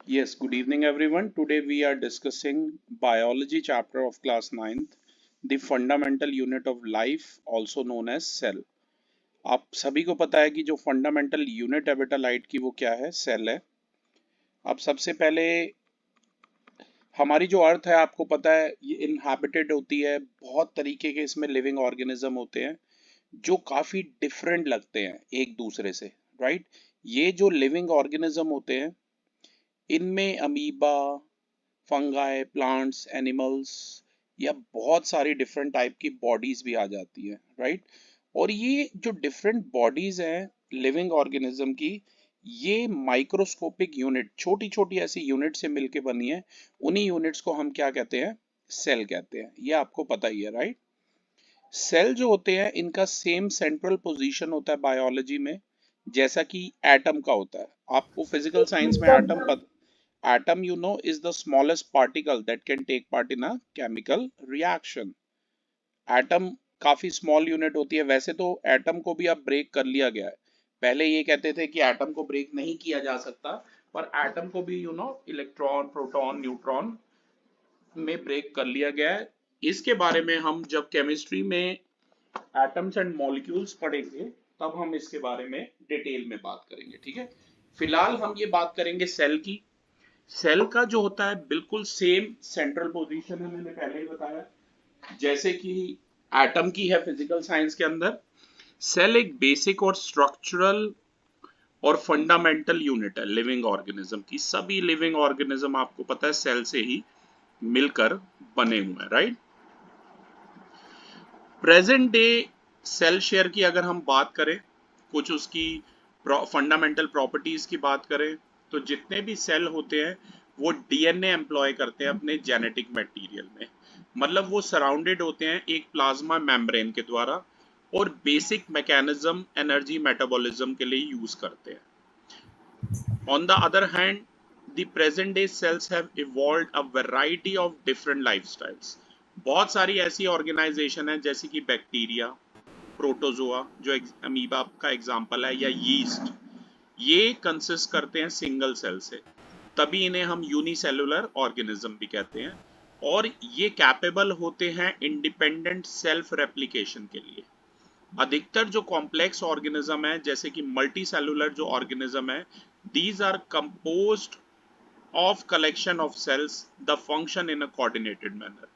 Yes, good evening everyone. Today we are discussing biology chapter of class ninth, the fundamental unit of life also known as cell. आप सभी को पता है कि जो fundamental unit है बेटा लाइट की वो क्या है? सेल है। अब सबसे पहले हमारी जो अर्थ है आपको पता है ये इनहैबिटेड होती है, बहुत तरीके के इसमें लिविंग ऑर्गेनिज्म होते हैं जो काफी डिफरेंट लगते हैं एक दूसरे से, राइट? ये जो लिविंग ऑर्गेनिज्म होते हैं इनमें अमीबा, फंगाई, प्लांट्स, एनिमल्स या बहुत सारी डिफरेंट टाइप की बॉडीज भी आ जाती है, राइट? और ये जो डिफरेंट बॉडीज हैं लिविंग ऑर्गेनिज्म की, ये माइक्रोस्कोपिक यूनिट, छोटी छोटी ऐसी यूनिट से मिलके बनी है। उन्हीं यूनिट्स को हम क्या कहते हैं? सेल कहते हैं। ये आपको पता ही है, राइट? सेल जो होते हैं इनका सेम सेंट्रल पोजीशन होता है बायोलॉजी में, जैसा कि एटम का होता है। आपको फिजिकल साइंस में atom is the smallest particle that can take part in a chemical reaction. Atom काफी स्मॉल यूनिट होती है। वैसे तो एटम को भी अब ब्रेक कर लिया गया है। पहले ये कहते थे कि एटम को ब्रेक नहीं किया जा सकता, पर एटम को भी इलेक्ट्रॉन, प्रोटॉन, न्यूट्रॉन में ब्रेक कर लिया गया है। इसके बारे में हम जब केमिस्ट्री में एटम्स एंड मॉलिक्यूल्स पढ़ेंगे तब हम इसके बारे में डिटेल में बात करेंगे, ठीक है? फिलहाल हम ये बात करेंगे सेल की। सेल का जो होता है बिल्कुल सेम सेंट्रल पोजीशन है, मैंने पहले ही बताया, जैसे कि एटम की है फिजिकल साइंस के अंदर। सेल एक बेसिक और स्ट्रक्चरल और फंडामेंटल यूनिट है लिविंग ऑर्गेनिज्म की। सभी लिविंग ऑर्गेनिज्म आपको पता है सेल से ही मिलकर बने हुए हैं, right? Present day cell share की अगर हम बात करें, कुछ उसकी फंडामेंटल प्रॉपर्टीज की बात करें, तो जितने भी सेल होते हैं वो डीएनए एम्प्लॉय करते हैं अपने जेनेटिक मटेरियल में। मतलब वो सराउंडेड होते हैं एक प्लाज्मा मेम्ब्रेन के द्वारा और बेसिक मैकेनिज्म एनर्जी मेटाबॉलिज्म के लिए यूज करते हैं। On the other hand, the present day cells have evolved a variety of different lifestyles. बहुत सारी ऐसी ऑर्गेनाइजेशन है जैसे कि बैक्टीरिया, प्रोटोजोआ जो अमीबा का एग्जांपल है, या यीस्ट, ये कंसिस्ट करते हैं सिंगल सेल से, तभी इन्हें हम यूनिसेलुलर ऑर्गेनिज्म भी कहते हैं। और ये कैपेबल होते हैं इंडिपेंडेंट सेल्फ रेप्लिकेशन के लिए। अधिकतर जो कॉम्प्लेक्स ऑर्गेनिज्म है जैसे कि मल्टी सेलुलर जो ऑर्गेनिज्म है, these are composed of collection of cells the function in a coordinated manner.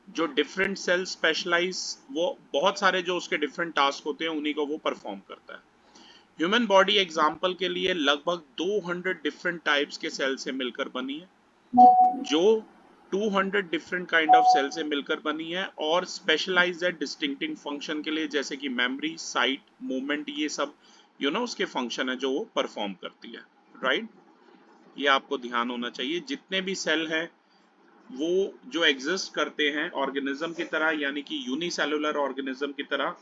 जो डिफरेंट सेल स्पेशलाइज, वो बहुत सारे जो उसके डिफरेंट टास्क होते हैं उन्हीं को वो परफॉर्म करता है। ह्यूमन बॉडी एग्जांपल के लिए लगभग 200 डिफरेंट टाइप्स के सेल से मिलकर बनी है, जो 200 डिफरेंट काइंड ऑफ सेल से मिलकर बनी है और स्पेशलाइज्ड है डिस्टिंक्टिंग फंक्शन के लिए, जैसे कि मेमोरी, साइट, मूवमेंट, ये सब उसके फंक्शन है जो वो परफॉर्म करती है, राइट? ये आपको ध्यान होना चाहिए। जितने भी सेल हैं वो जो एग्जिस्ट करते हैं ऑर्गेनिज्म की तरह, यानी कि यूनिसेलुलर ऑर्गेनिज्म की तरह,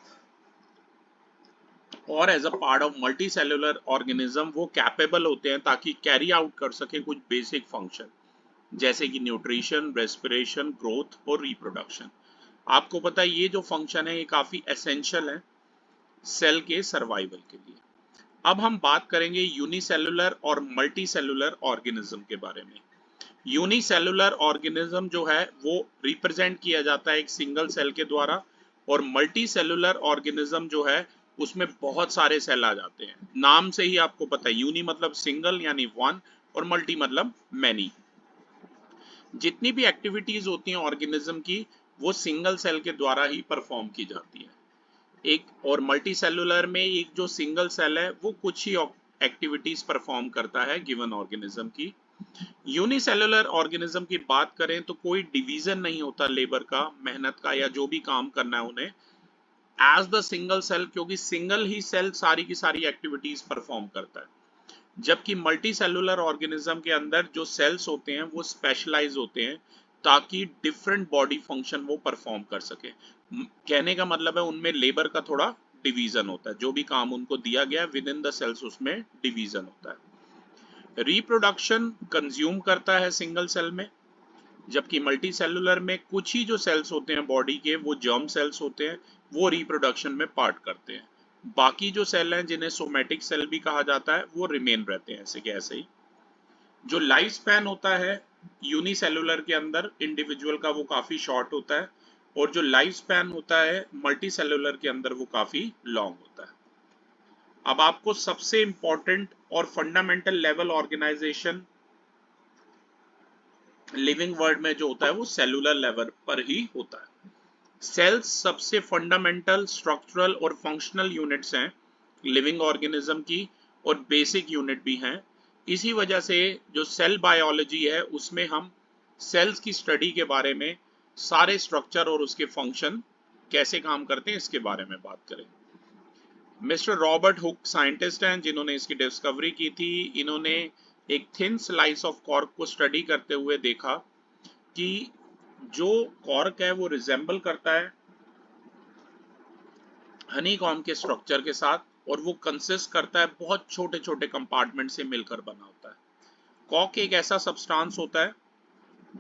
और as a part of multi cellular organism वो कैपेबल होते हैं ताकि कैरी आउट कर सके कुछ बेसिक फंक्शन, जैसे कि न्यूट्रिशन, रेस्पिरेशन, ग्रोथ और रिप्रोडक्शन। आपको पता है ये जो फंक्शन है ये काफी एसेंशियल है सेल के सर्वाइवल के लिए। अब हम बात करेंगे यूनिसेलुलर और मल्टी सेलुलर ऑर्गेनिज्म के बारे में। यूनिसेलुलर ऑर्गेनिज्म जो है वो रिप्रेजेंट किया जाता है एक सिंगल सेल के द्वारा, और मल्टी सेलुलर ऑर्गेनिज्म जो है उसमें बहुत सारे सेल आ जाते हैं। नाम से ही आपको पता है, यूनी मतलब सिंगल यानी वन, और मल्टी मतलब मैनी। जितनी भी एक्टिविटीज होती हैं ऑर्गेनिज्म की वो सिंगल सेल के द्वारा ही परफॉर्म की जाती है। एक और मल्टी सेलुलर में एक जो सिंगल सेल है वो कुछ ही एक्टिविटीज परफॉर्म करता है गिवन ऑर्गेनिज्म की। यूनिसेलुलर ऑर्गेनिज्म की बात करें तो कोई डिवीजन नहीं होता लेबर का, मेहनत का, या जो भी काम करना है उन्हें एज द सिंगल सेल, क्योंकि सिंगल ही सेल सारी की सारी एक्टिविटीज परफॉर्म करता है। जबकि मल्टी सेलुलर ऑर्गेनिज्म के अंदर जो सेल्स होते हैं वो स्पेशलाइज होते हैं ताकि डिफरेंट बॉडी फंक्शन वो परफॉर्म कर सके। कहने का मतलब है उनमें लेबर का थोड़ा डिवीजन होता है, जो भी काम उनको दिया गया है विद इन द सेल्स उसमें डिवीजन होता है। रिप्रोडक्शन कंज्यूम करता है सिंगल सेल में, जबकि मल्टी सेलुलर में कुछ ही जो सेल्स होते हैं बॉडी के वो जर्म सेल्स होते हैं, वो रिप्रोडक्शन में पार्ट करते हैं। बाकी जो सेल हैं जिन्हें सोमेटिक सेल भी कहा जाता है वो रिमेन रहते हैं ऐसे के ऐसे ही। जो लाइफ स्पैन होता है यूनिसेलुलर के अंदर इंडिविजुअल का वो काफी शॉर्ट होता है, और जो लाइफ स्पैन होता है मल्टी सेलुलर के अंदर वो काफी लॉन्ग होता है। अब आपको सबसे इंपॉर्टेंट और fundamental level organisation living world में जो होता है वो सेलुलर लेवल पर ही होता है। सेल्स सबसे फंडामेंटल, स्ट्रक्चरल और फंक्शनल यूनिट्स हैं लिविंग ऑर्गेनिज्म की, और बेसिक यूनिट भी हैं। इसी वजह से जो सेल बायोलॉजी है उसमें हम सेल्स की स्टडी के बारे में, सारे स्ट्रक्चर और उसके फंक्शन कैसे काम करते हैं इसके बारे में बात करें। मिस्टर रॉबर्ट हुक साइंटिस्ट हैं जिन्होंने इसकी डिस्कवरी की थी। इन्होंने एक थिन स्लाइस ऑफ कॉर्क को स्टडी करते हुए देखा कि जो कॉर्क है वो रिजेंबल करता है हनीकॉम्ब के स्ट्रक्चर के साथ, और वो कंसिस्ट करता है बहुत छोटे छोटे कंपार्टमेंट से मिलकर बना होता है। कॉर्क एक ऐसा सब्सटेंस होता है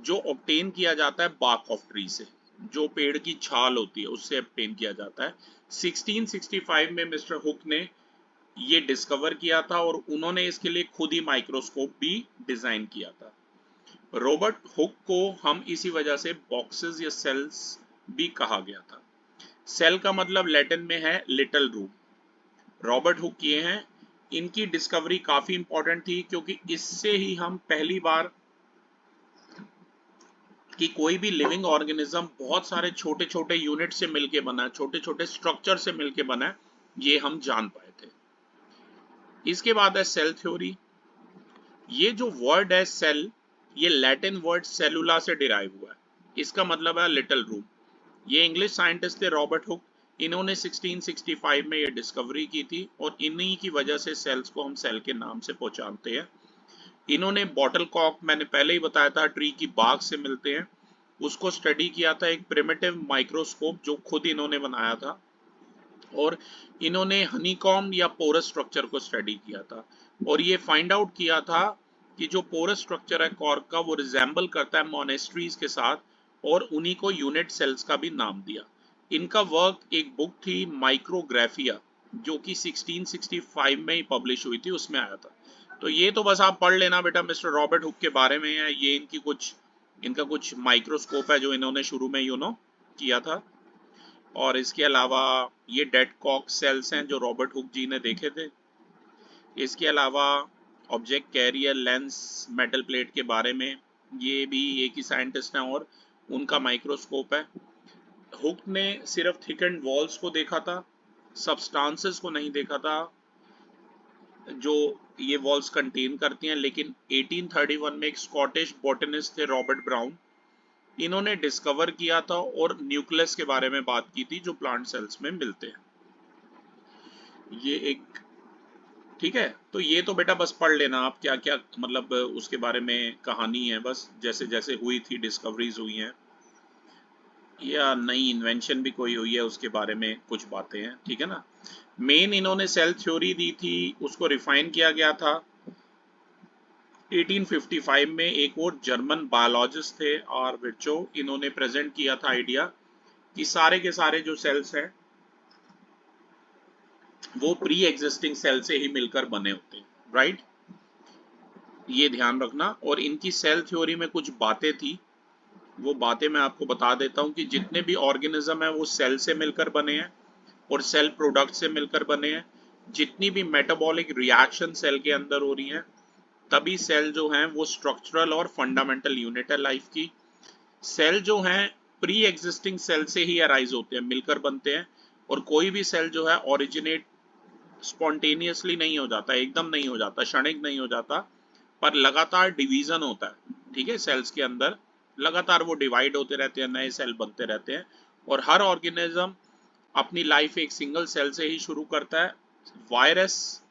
जो ऑब्टेन किया जाता है बार्क ऑफ ट्री से, जो पेड़ की छाल होती है उससे ऑब्टेन किया जाता है। 1665 में मिस्टर हुक ने ये डिस्कवर किया था, और उन्होंने इसके लिए खुद ही माइक्रोस्कोप भी डिजाइन किया था। रॉबर्ट हुक को हम इसी वजह से बॉक्सेस या सेल्स भी कहा गया था। सेल का मतलब लैटिन में है लिटिल रूम। रॉबर्ट हुक ये हैं, इनकी डिस्कवरी काफी इंपॉर्टेंट थी क्योंकि इससे ही हम पहली बार कि कोई भी लिविंग ऑर्गेनिज्म बहुत सारे छोटे छोटे यूनिट से मिलके बना है, छोटे छोटे स्ट्रक्चर से मिलके बना है, ये हम जान पाए थे। इसके बाद है सेल थ्योरी। ये जो वर्ड है सेल, ये लैटिन वर्ड सेलुला से डिराइव हुआ है। इसका मतलब है लिटिल रूम। ये इंग्लिश साइंटिस्ट थे रॉबर्ट हुक। इन्होंने 1665 में ये डिस्कवरी की थी, और इन्हीं की वजह से सेल्स को हम सेल के नाम से पहचानते हैं। इन्होंने बॉटल कॉक, मैंने पहले ही बताया था, ट्री की बाग से मिलते हैं, उसको स्टडी किया था एक प्रिमिटिव माइक्रोस्कोप जो खुद इन्होंने बनाया था, और इन्होंने हनीकॉम्ब या पोरस स्ट्रक्चर को स्टडी किया था, और ये फाइंड आउट किया था कि जो पोरस स्ट्रक्चर है कॉर्क का वो रिजेंबल करता है मोनेस्ट्रीज के साथ, और उन्हीं को यूनिट सेल्स का भी नाम दिया। इनका वर्क एक बुक थी माइक्रोग्राफिया, जो कि 1665 में ही पब्लिश हुई थी, उसमें आया था। तो ये तो बस आप पढ़ लेना बेटा, मिस्टर रॉबर्ट हुक के बारे में है। ये इनका कुछ माइक्रोस्कोप है जो इन्होंने शुरू में किया था। और इसके अलावा ये डेड कॉक सेल्स हैं जो रॉबर्ट हुक जी ने देखे थे। इसके अलावा object carrier lens metal plate के बारे में ये भी एक ही साइंटिस्ट हैं, और उनका माइक्रोस्कोप है। हुक ने सिर्फ थिकन्ड वॉल्स को देखा था, सब्सटेंसेस को नहीं देखा था जो ये वॉल्स कंटेन करती हैं। लेकिन 1831 में एक स्कॉटिश बॉटनिस्ट थे रॉबर्ट ब्राउन, इन्होंने डिस्कवर किया था और न्यूक्लियस के बारे में बात की थी जो प्लांट सेल्स में मिलते हैं। ये एक ठीक है, तो ये तो बेटा बस पढ़ लेना आप, क्या क्या मतलब उसके बारे में कहानी है, बस जैसे जैसे हुई थी, डिस्कवरीज हुई हैं या नई इन्वेंशन भी कोई हुई है उसके बारे में कुछ बातें हैं, ठीक है ना। मेन इन्होंने सेल थ्योरी दी थी, उसको रिफाइन किया गया था 1855 में। एक और जर्मन बायोलॉजिस्ट थे और विर्चो, इन्होंने प्रेजेंट किया था आइडिया कि सारे के सारे जो सेल्स हैं वो प्री एग्जिस्टिंग सेल से ही मिलकर बने होते हैं, राइट, ये ध्यान रखना। और इनकी सेल थ्योरी में कुछ बातें थी, वो बातें मैं आपको बता देता हूँ कि जितने भी ऑर्गेनिज्म है वो सेल से मिलकर बने हैं और सेल प्रोडक्ट से मिलकर बने हैं। जितनी भी मेटाबॉलिक रिएक्शन सेल के अंदर हो रही हैं, तभी सेल जो हैं वो स्ट्रक्चरल और फंडामेंटल यूनिट है लाइफ की। सेल जो हैं प्री एग्जिस्टिंग सेल से ही अराइज होते हैं, मिलकर बनते हैं, और कोई भी सेल जो है ओरिजिनेट स्पॉन्टेनियसली नहीं हो जाता, एकदम नहीं हो जाता, क्षणिक नहीं हो जाता, पर लगातार डिवीजन होता है, ठीक है। सेल्स के अंदर लगातार वो डिवाइड होते रहते हैं, नए सेल बनते रहते हैं, और हर ऑर्गेनिज्म अपनी लाइफ एक सिंगल सेल से ही शुरू करता है। वायरस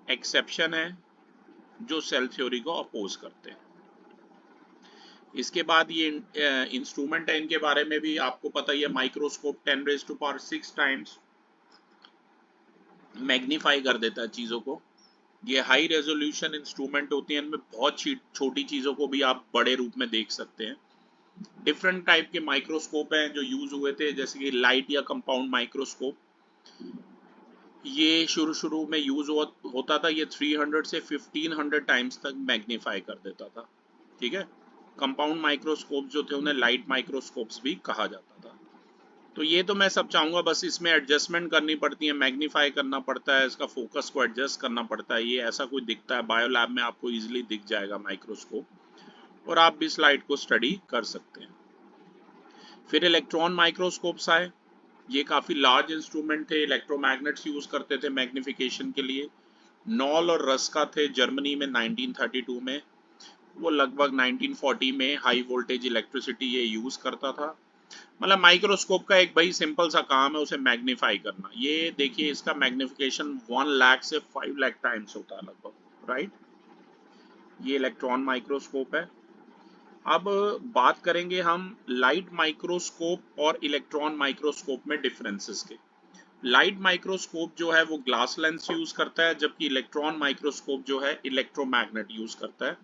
एक्सेप्शन है जो सेल थ्योरी को अपोज करते हैं। इसके बाद ये इंस्ट्रूमेंट है, इनके बारे में भी आपको पता ही है, माइक्रोस्कोप 10⁶ टाइम्स मैग्नीफाई कर देता है चीज़ों को। ये हाई रेजोल्यूशन इंस्ट्रूमेंट होती हैं, इनमें बहुत छोटी चीज़ों को भी आप बड़े रूप में देख सकते हैं। डिफरेंट टाइप के माइक्रोस्कोप हैं जो यूज हुए थे, जैसे कि लाइट या कंपाउंड माइक्रोस्कोप। ये शुरू शुरू में यूज होता था, ये 300 से 1500 टाइम्स तक मैग्नीफाई कर देता था। ठीक है, कंपाउंड माइक्रोस्कोप जो थे उन्हें लाइट माइक्रोस्कोप्स भी कहा जाता था। तो ये तो मैं सब चाहूँगा, बस इसमें एडजस्टमेंट करनी पड़ती है, मैग्नीफाई करना पड़ता है, इसका फोकस को एडजस्ट करना पड़ता है। ये ऐसा कोई दिखता है बायो लैब में आपको इजीली दिख जाएगा माइक्रोस्कोप, और आप भी स्लाइड को स्टडी कर सकते हैं। फिर इलेक्ट्रॉन माइक्रोस्कोप्स आए। ये काफ़ी लार्ज इंस्ट्रूमेंट थे, इलेक्ट्रोमैग्नेट्स यूज़ करते थे मैग्निफिकेशन के लिए। नॉल और रस्का थे जर्मनी में 1932 में, वो लगभग 1940 में हाई वोल्टेज इलेक्ट्रिसिटी ये यूज़ करता था। मतलब माइक्रोस्कोप का एक भाई सिंपल सा काम है उसे मैग्नीफाई करना। ये देखिए इसका मैग्निफिकेशन 1 लाख से 5 लाख टाइम्स होता है लगभग, राइट। ये इलेक्ट्रॉन माइक्रोस्कोप है। अब बात करेंगे हम लाइट माइक्रोस्कोप और इलेक्ट्रॉन माइक्रोस्कोप में डिफरेंसेस के। लाइट माइक्रोस्कोप जो है वो ग्लास लेंस यूज करता है, जबकि इलेक्ट्रॉन माइक्रोस्कोप जो है इलेक्ट्रोमैग्नेट यूज करता है।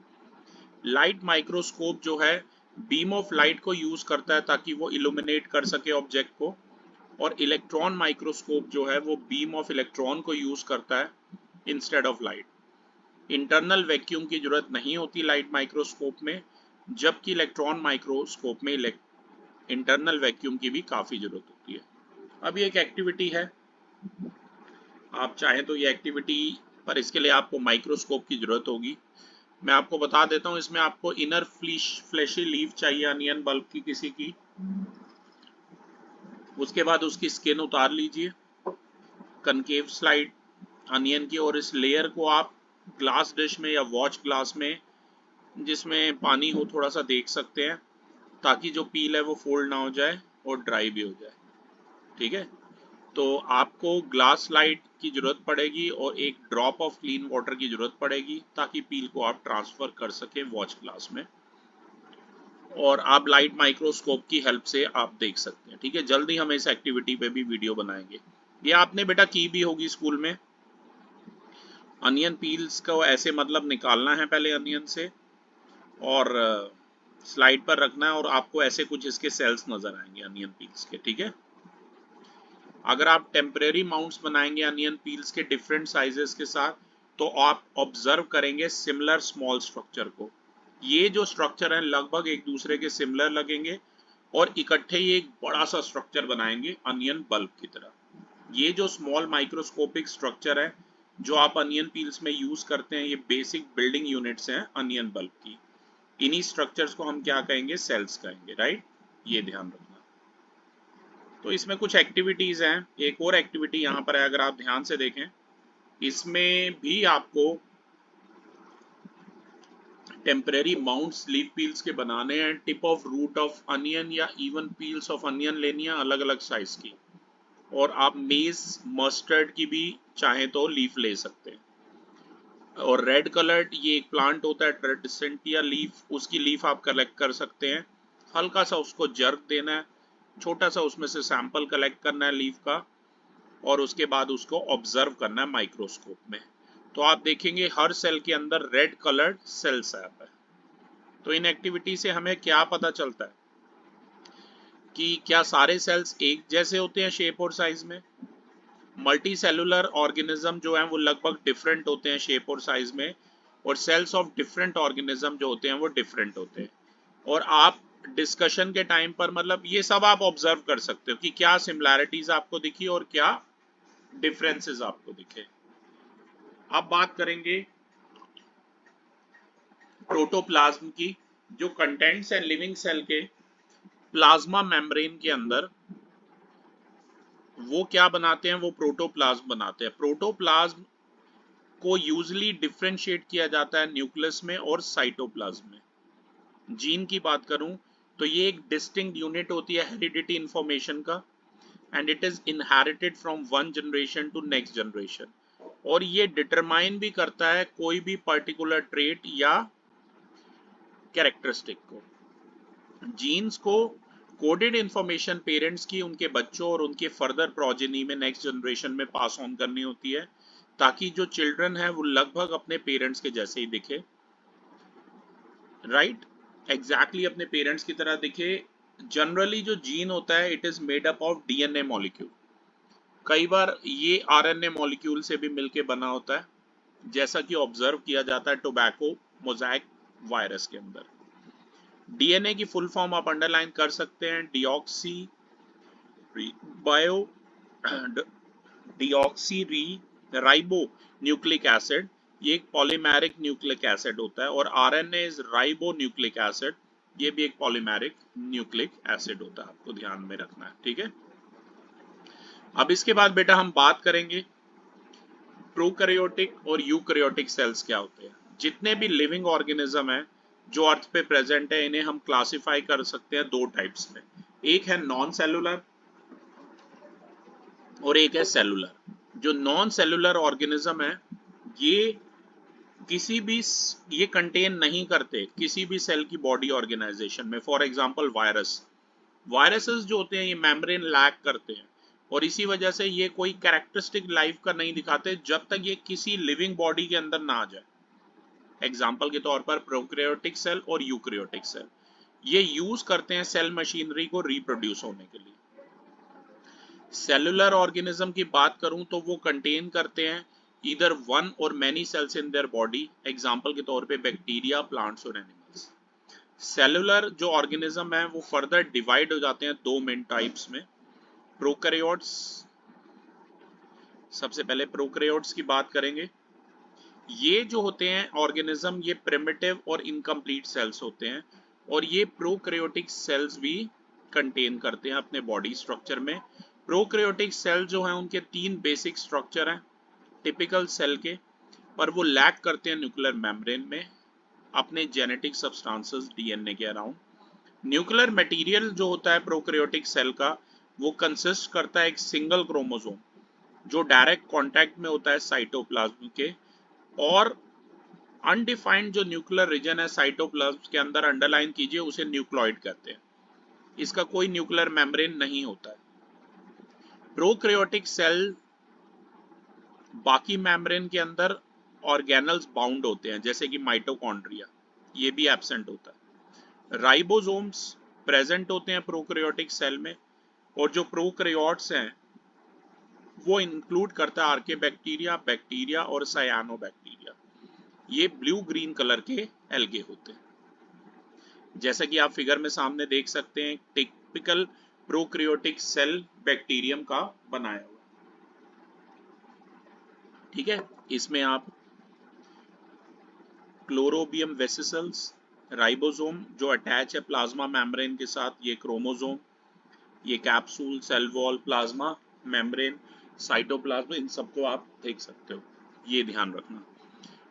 लाइट माइक्रोस्कोप जो है बीम ऑफ लाइट को यूज करता है ताकि वो इल्यूमिनेट कर सके ऑब्जेक्ट को, और इलेक्ट्रॉन माइक्रोस्कोप जो है वो बीम ऑफ इलेक्ट्रॉन को यूज करता है instead of light. Internal vacuum की जरूरत नहीं होती लाइट माइक्रोस्कोप में, जबकि इलेक्ट्रॉन माइक्रोस्कोप में इंटरनल वैक्यूम की भी काफ़ी ज़रूरत होती है। अब ये एक एक्टिविटी है, आप चाहें तो ये एक्टिविटी, पर इसके लिए आपको माइक्रोस्कोप की ज़रूरत होगी। मैं आपको बता देता हूँ, इसमें आपको इनर फ्लैशी लीफ चाहिए अनियन बल्ब की किसी की। उसके बाद उसकी स्किन उतार लीजिए, कनकेव स्लाइड अनियन की, और इस लेयर को आप ग्लास डिश में या वॉच ग्लास में जिसमें पानी हो थोड़ा सा देख सकते हैं, ताकि जो पील है वो फोल्ड ना हो जाए और ड्राई भी हो जाए। ठीक है, तो आपको ग्लास स्लाइड की ज़रूरत पड़ेगी और एक ड्रॉप ऑफ क्लीन वाटर की ज़रूरत पड़ेगी, ताकि पील को आप ट्रांसफ़र कर सकें वॉच ग्लास में, और आप लाइट माइक्रोस्कोप की हेल्प से आप देख सकते हैं। ठीक है, जल्दी हम इस एक्टिविटी पे भी वीडियो बनाएंगे। ये आपने बेटा की भी होगी स्कूल में। अनियन पील्स को ऐसे मतलब निकालना है पहले अनियन से, और स्लाइड पर रखना है, और आपको ऐसे कुछ इसके सेल्स नज़र आएंगे अनियन पील्स के। ठीक है, अगर आप टेम्परेरी माउंट्स बनाएंगे अनियन पील्स के डिफरेंट साइजेस के साथ, तो आप ऑब्जर्व करेंगे सिमिलर स्मॉल स्ट्रक्चर को। ये जो स्ट्रक्चर है लगभग एक दूसरे के सिमिलर लगेंगे, और इकट्ठे ही एक बड़ा सा स्ट्रक्चर बनाएंगे अनियन बल्ब की तरह। ये जो स्मॉल माइक्रोस्कोपिक स्ट्रक्चर है जो आप अनियन पील्स में यूज करते हैं, ये बेसिक बिल्डिंग यूनिट्स हैं अनियन बल्ब की। इन्हीं स्ट्रक्चर्स को हम क्या कहेंगे, सेल्स कहेंगे, राइट। ये ध्यान रखना। तो इसमें कुछ एक्टिविटीज हैं। एक और एक्टिविटी यहाँ पर है, अगर आप ध्यान से देखें, इसमें भी आपको टेम्परेरी माउंट्स लीफ पील्स के बनाने हैं। Tip of root of onion या इवन पील्स ऑफ अनियन लेनी है अलग अलग साइज की, और आप मेज मस्टर्ड की भी चाहें तो लीफ ले सकते हैं। और रेड कलर्ड ये एक प्लांट होता है ट्रेडिसेंटिया लीफ, उसकी लीफ आप कलेक्ट कर सकते हैं। हल्का सा उसको जर्क देना है, छोटा सा उसमें से सैंपल कलेक्ट करना है लीफ का, और उसके बाद उसको ऑब्जर्व करना है माइक्रोस्कोप में। तो आप देखेंगे हर सेल के अंदर रेड कलर्ड सेल्स है। तो इन एक्टिविटी से हमें क्या पता चलता है कि क्या सारे सेल्स एक जैसे होते हैं शेप और साइज में। मल्टी सेलुलर ऑर्गेनिज्म जो हैं वो लगभग डिफरेंट होते हैं शेप और साइज में, और सेल्स ऑफ डिफरेंट ऑर्गेनिज्म जो होते हैं वो डिफरेंट होते हैं। और आप डिस्कशन के टाइम पर मतलब ये सब आप ऑब्जर्व कर सकते हो कि क्या सिमिलैरिटीज आपको दिखी और क्या डिफरेंसेस आपको दिखे। अब बात करेंगे प्रोटोप्लाज्म की, जो कंटेंट्स है लिविंग सेल के प्लाज्मा मेम्ब्रेन के अंदर, वो क्या बनाते हैं, वो प्रोटोप्लाज्म बनाते हैं। प्रोटोप्लाज्म को यूजली डिफरेंशिएट किया जाता है न्यूक्लियस में और साइटोप्लाज्म में। जीन की बात करूं तो ये एक डिस्टिंक्ट यूनिट होती है हेरिडिटी इंफॉर्मेशन का, and it is inherited from one generation to next generation, और ये डिटरमाइन भी करता है कोई भी पर्टिकुलर ट्रेट या कैरेक्टरिस्टिक को। जीन्स को कोडेड इंफॉर्मेशन पेरेंट्स की उनके बच्चों और उनके फर्दर प्रोजेनी में नेक्स्ट जनरेशन में पास ऑन करनी होती है, ताकि जो चिल्ड्रन है वो लगभग अपने पेरेंट्स के जैसे ही दिखे, राइट, एग्जैक्टली अपने पेरेंट्स की तरह दिखे। जनरली जो जीन होता है it is made up of DNA molecule, कई बार ये आरएनए मॉलिक्यूल से भी मिलके बना होता है, जैसा कि ऑब्जर्व किया जाता है टोबैको मोज़ाइक वायरस के अंदर। डीएनए की फुल फॉर्म आप अंडरलाइन कर सकते हैं, deoxy bio deoxy ribo nucleic acid, ये एक पॉलीमेरिक न्यूक्लिक एसिड होता है, और RNA is ribo nucleic acid, ये भी एक पॉलीमेरिक न्यूक्लिक एसिड होता है, आपको ध्यान में रखना है, ठीक है। अब इसके बाद बेटा हम बात करेंगे प्रोकैरियोटिक और यूकैरियोटिक सेल्स क्या होते हैं। जितने भी लिविंग ऑर्गेनिज्म हैं जो अर्थ पे प्रेजेंट है, इन्हें हम क्लासिफाई कर सकते हैं दो टाइप्स में, एक है नॉन सेलुलर और एक है सेलुलर। जो नॉन सेलुलर ऑर्गेनिज्म है, ये किसी भी ये कंटेन नहीं करते किसी भी सेल की बॉडी ऑर्गेनाइजेशन में। फॉर एग्जांपल वायरसेस जो होते हैं ये मेम्ब्रेन लैक करते हैं, और इसी वजह से ये कोई कैरेक्टरिस्टिक लाइफ का नहीं दिखाते जब तक ये किसी लिविंग बॉडी के अंदर ना आ जाए। एग्जाम्पल के तौर पर प्रोकैरियोटिक सेल और यूकैरियोटिक सेल, ये यूज करते हैं सेल मशीनरी को रिप्रोड्यूस होने के लिए। सेलुलर ऑर्गेनिज्म की बात करूं तो वो कंटेन करते हैं ईदर वन और many cells in their body, example के तौर पे बैक्टीरिया, प्लांट्स और एनिमल्स। सेलुलर जो ऑर्गेनिज्म है वो फर्दर डिवाइड हो जाते हैं दो मेन टाइप्स में, प्रोकैरियोट्स। सबसे पहले प्रोकैरियोट्स की बात करेंगे। ये जो होते हैं ऑर्गेनिज्म, ये प्रिमिटिव और इनकम्प्लीट सेल्स होते हैं, और ये प्रोकैरियोटिक सेल्स भी कंटेन करते हैं अपने बॉडी स्ट्रक्चर में। प्रोकैरियोटिक सेल जो हैं उनके तीन बेसिक स्ट्रक्चर हैं टिपिकल सेल के, पर वो लैक करते हैं न्यूक्लियर मेम्ब्रेन में अपने जेनेटिक सब्सटेंसेस डीएनए के अराउंड। न्यूक्लियर मटेरियल जो होता है प्रोकैरियोटिक सेल का, वो कंसिस्ट करता है एक सिंगल क्रोमोसोम जो डायरेक्ट कांटेक्ट में होता है साइटोप्लाज्म के, और अनडिफाइंड जो न्यूक्लियर रीजन है साइटोप्लाज्म के अंदर, अंडरलाइन कीजिए, उसे न्यूक्लॉइड कहते हैं। इसका कोई न्यूक्लियर मेम्ब्रेन नहीं होता है। प्रोकैरियोटिक सेल बाकी मेम्ब्रेन के अंदर ऑर्गेनल्स बाउंड होते हैं, जैसे कि माइटोकॉन्ड्रिया, ये भी एब्सेंट होता है। राइबोसोम्स प्रेजेंट होते हैं प्रोकैरियोटिक सेल में, और जो प्रोकैरियोट्स हैं वो इंक्लूड करता है आर्केबैक्टीरिया, बैक्टीरिया और सायानोबैक्टीरिया। ये ब्लू ग्रीन कलर के एल्गे होते हैं, जैसा कि आप फिगर में सामने देख सकते हैं। टिपिकल प्रोकैरियोटिक सेल बैक्टीरियम का बनाया हुआ, ठीक है। इसमें आप क्लोरोबियम वेसिकल्स, राइबोसोम जो अटैच है प्लाज्मा मेम्ब्रेन के साथ, ये क्रोमोसोम, ये capsule, cell wall, plasma membrane, cytoplasm, इन सबको आप देख सकते हो, ये ध्यान रखना।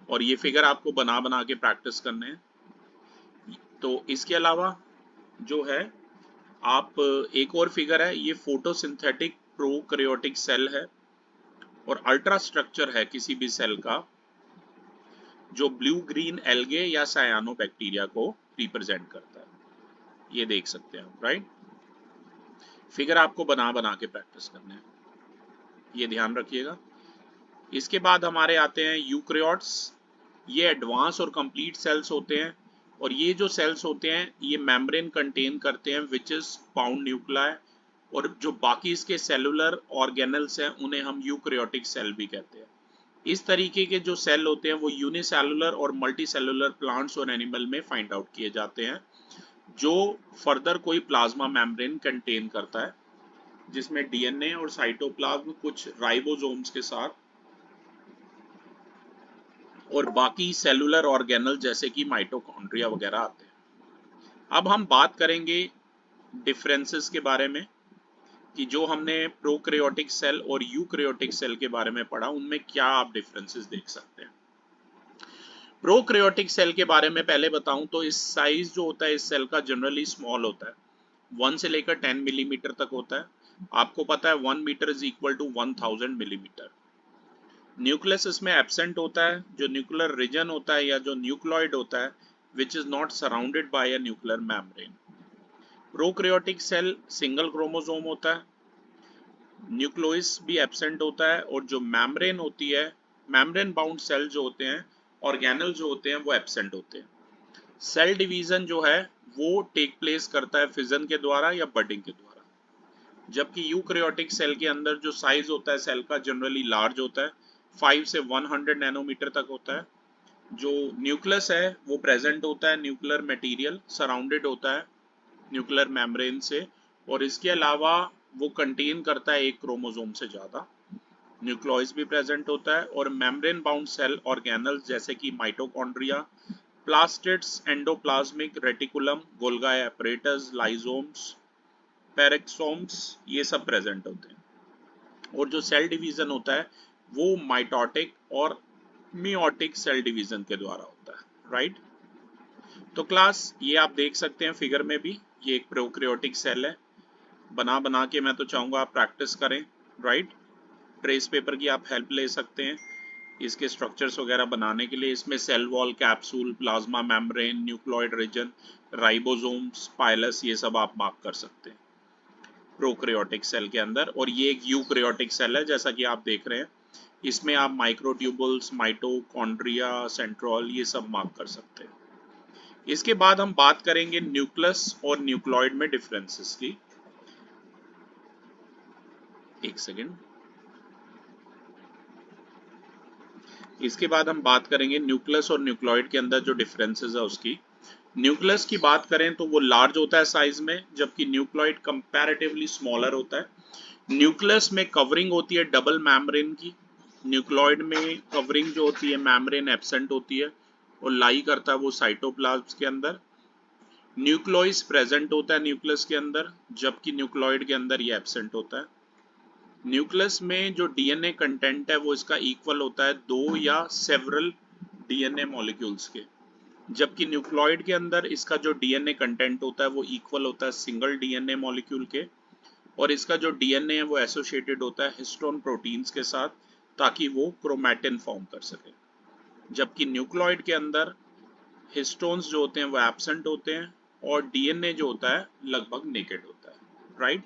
और ये फिगर आपको बना बना के प्रैक्टिस करने हैं। तो इसके अलावा जो है, आप एक और फिगर है, ये फोटोसिंथेटिक प्रोकैरियोटिक सेल है, और अल्ट्रा स्ट्रक्चर है किसी भी सेल का जो ब्लू ग्रीन एल्गे या सायानोबैक्टीरिया को रिप्रेजेंट करता है, ये देख सकते हैं आप, राइट। फिगर आपको बना बना के प्रैक्टिस करने हैं, ये ध्यान रखिएगा। इसके बाद हमारे आते हैं यूकैरियोट्स। ये एडवांस और कंप्लीट सेल्स होते हैं, और ये जो सेल्स होते हैं ये मेम्ब्रेन कंटेन करते हैं विच इज बाउंड न्यूक्लियाई, और जो बाकी इसके सेलुलर ऑर्गेनल्स हैं उन्हें हम यूकैरियोटिक सेल भी कहते हैं। इस तरीके के जो सेल होते हैं वो यूनिसेलुलर और मल्टी सेलुलर प्लांट्स और एनिमल में फाइंड आउट किए जाते हैं, जो फर्दर कोई प्लाज्मा मेम्ब्रेन कंटेन करता है, जिसमें डीएनए और साइटोप्लाज्म कुछ राइबोसोम्स के साथ, और बाकी सेलुलर ऑर्गेनल जैसे कि माइटोकॉन्ड्रिया वगैरह आते हैं। अब हम बात करेंगे डिफरेंसेस के बारे में, कि जो हमने प्रोकैरियोटिक सेल और यूकैरियोटिक सेल के बारे में पढ़ा, उनमें क्या आप डिफरेंसेस देख सकते हैं। प्रोकैरियोटिक सेल के बारे में पहले बताऊं तो इस साइज जो होता है इस सेल का जनरली स्मॉल होता है, 1 से लेकर 10 मिलीमीटर तक होता है। आपको पता है 1 metre is equal to 1000 millimetre. Nucleus इसमें एब्सेंट होता है, जो न्यूक्लियर रीजन होता है या जो न्यूक्लॉइड होता है which is not surrounded by a nuclear membrane. Prokaryotic cell single chromosome होता है, न्यूक्लियस भी एब्सेंट होता है, और जो मेम्ब्रेन होती है, मेम्ब्रेन बाउंड सेल जो होते हैं, ऑर्गेनल जो होते हैं, वो एब्सेंट होते हैं। सेल डिवीजन जो है वो टेक प्लेस करता है फिजन के द्वारा या बडिंग के द्वारा। जबकि यूकैरियोटिक सेल के अंदर जो साइज होता है सेल का जनरली लार्ज होता है, 5 से 100 नैनोमीटर तक होता है। जो न्यूक्लियस है वो प्रेजेंट होता है न्यूक्लियर मटेरियल सराउंडेड होता है न्यूक्लियर मेम्ब्रेन से, और इसके अलावा वो कंटेन करता है एक क्रोमोसोम से ज़्यादा। न्यूक्लियस भी प्रेजेंट होता है और मेम्ब्रेन बाउंड सेल ऑर्गेनल्स जैसे कि mitochondria, plastids, endoplasmic reticulum, Golgi apparatus, lysosomes, peroxisomes, ये सब प्रेजेंट होते हैं। और जो सेल डिवीजन होता है वो माइटोटिक और मियोटिक सेल डिवीजन के द्वारा होता है, राइट। तो क्लास ये आप देख सकते हैं फिगर में भी, ये एक प्रोकैरियोटिक सेल है। बना बना के मैं तो चाहूँगा आप प्रैक्टिस करें, राइट। ट्रेस पेपर की आप हेल्प ले सकते हैं इसके स्ट्रक्चर्स वगैरह बनाने के लिए। इसमें cell wall, capsule, plasma membrane, nucleoid region, ribosomes, pilus, ये सब आप मार्क कर सकते हैं प्रोकैरियोटिक सेल के अंदर। और ये एक यूकैरियोटिक सेल है जैसा कि आप देख रहे हैं, इसमें आप माइक्रोट्यूबुल्स, माइटोकॉन्ड्रिया, सेंट्रोल, ये सब मार्क कर सकते हैं। इसके बाद हम बात करेंगे न्यूक्लियस और न्यूक्लियोइड में डिफरेंसेस की। एक सेकेंड। इसके बाद हम बात करेंगे न्यूक्लियस और न्यूक्लियोइड के अंदर जो डिफरेंसेस है उसकी। न्यूक्लियस की बात करें तो वो लार्ज होता है साइज में, जबकि न्यूक्लियोइड कंपैरेटिवली स्मॉलर होता है। न्यूक्लियस में कवरिंग होती है डबल मेम्ब्रेन की, न्यूक्लियोइड में कवरिंग जो होती है मेम्ब्रेन एब्सेंट होती है और लाई करता है वो साइटोप्लाज्म के अंदर। न्यूक्लियस प्रेजेंट होता है न्यूक्लियस के अंदर, जबकि न्यूक्लियोइड के अंदर ये एब्सेंट होता है। न्यूक्लियस में जो डीएनए कंटेंट है वो इसका इक्वल होता है 2 या सेवरल डीएनए मॉलिक्यूल्स के, जबकि न्यूक्लियोइड के अंदर इसका जो डीएनए कंटेंट होता है वो इक्वल होता है सिंगल डीएनए मॉलिक्यूल के, और इसका जो डीएनए है वो एसोसिएटेड होता है हिस्टोन प्रोटीन्स के साथ ताकि वो क्रोमैटिन फॉर्म कर सके। जबकि न्यूक्लियोइड के अंदर हिस्टोन्स जो होते हैं वो एब्सेंट होते हैं और डीएनए जो होता है लगभग नेकेड होता है, राइट।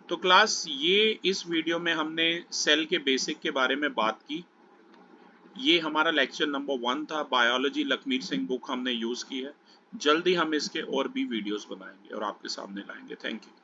तो क्लास ये इस वीडियो में हमने सेल के बेसिक के बारे में बात की। ये हमारा लेक्चर नंबर 1 था। बायोलॉजी लखमीर सिंह बुक हमने यूज़ की है। जल्दी हम इसके और भी वीडियोस बनाएंगे और आपके सामने लाएंगे। Thank you.